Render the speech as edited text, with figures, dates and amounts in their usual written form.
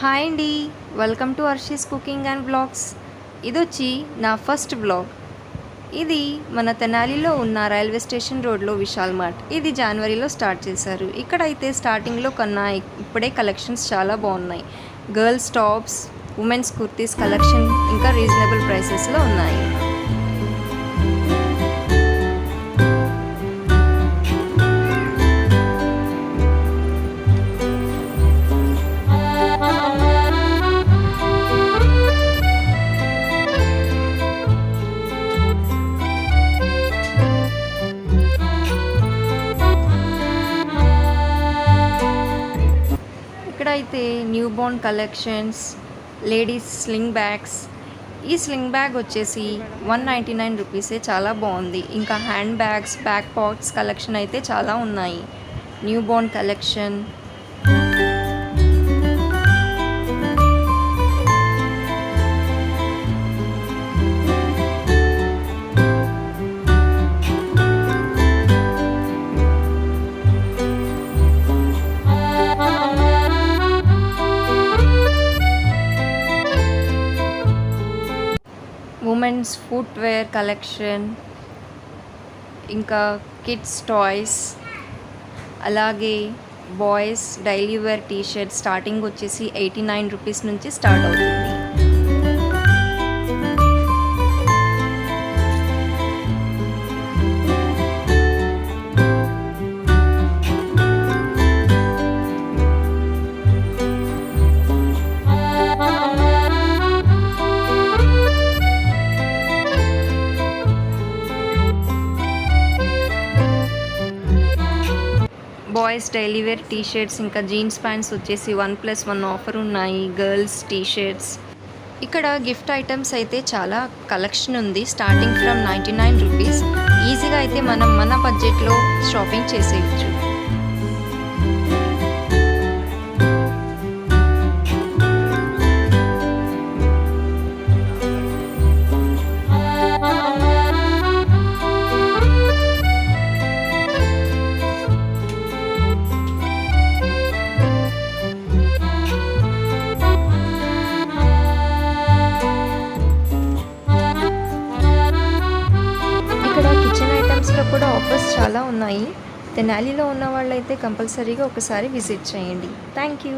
Hi అండి, welcome to Arshi's cooking and blogs. ఇదొచ్చి నా ఫస్ట్ బ్లాగ్. ఇది మన తెనాలిలో ఉన్న రైల్వే స్టేషన్ రోడ్లో విశాల్ మార్ట్. ఇది జనవరిలో స్టార్ట్ చేశారు. ఇక్కడైతే స్టార్టింగ్లో కన్నా ఇప్పుడే కలెక్షన్స్ చాలా బాగున్నాయి. Girls tops, women's kurtis collection ఇంకా రీజనబుల్ ప్రైసెస్లో ఉన్నాయి. ఇక్కడైతే new born collections, ladies sling bags. ఈ స్లింగ్ బ్యాగ్ వచ్చేసి 199 రూపీసే, చాలా బాగుంది. ఇంకా hand bags, back pockets collection అయితే చాలా ఉన్నాయి. New born collection. Women's footwear collection, ఇంకా కిడ్స్ టాయ్స్, అలాగే boys daily wear T-shirt starting వచ్చేసి 89 రూపీస్ నుంచి స్టార్ట్ అవుతుంది. బాయ్స్ డైలీ వేర్ టీషర్ట్స్ ఇంకా జీన్స్ ప్యాంట్స్ వచ్చేసి 1+1 ఆఫర్ ఉన్నాయి. Girls T shirts. ఇక్కడ గిఫ్ట్ ఐటమ్స్ అయితే చాలా కలెక్షన్ ఉంది. Starting from 99 rupees. ఈజీగా అయితే మనం మన బడ్జెట్లో షాపింగ్ చేసేయచ్చు. కూడా ఆఫర్స్ చాలా ఉన్నాయి. తెనాలిలో ఉన్న వాళ్ళైతే కంపల్సరీగా ఒకసారి విజిట్ చేయండి. Thank you.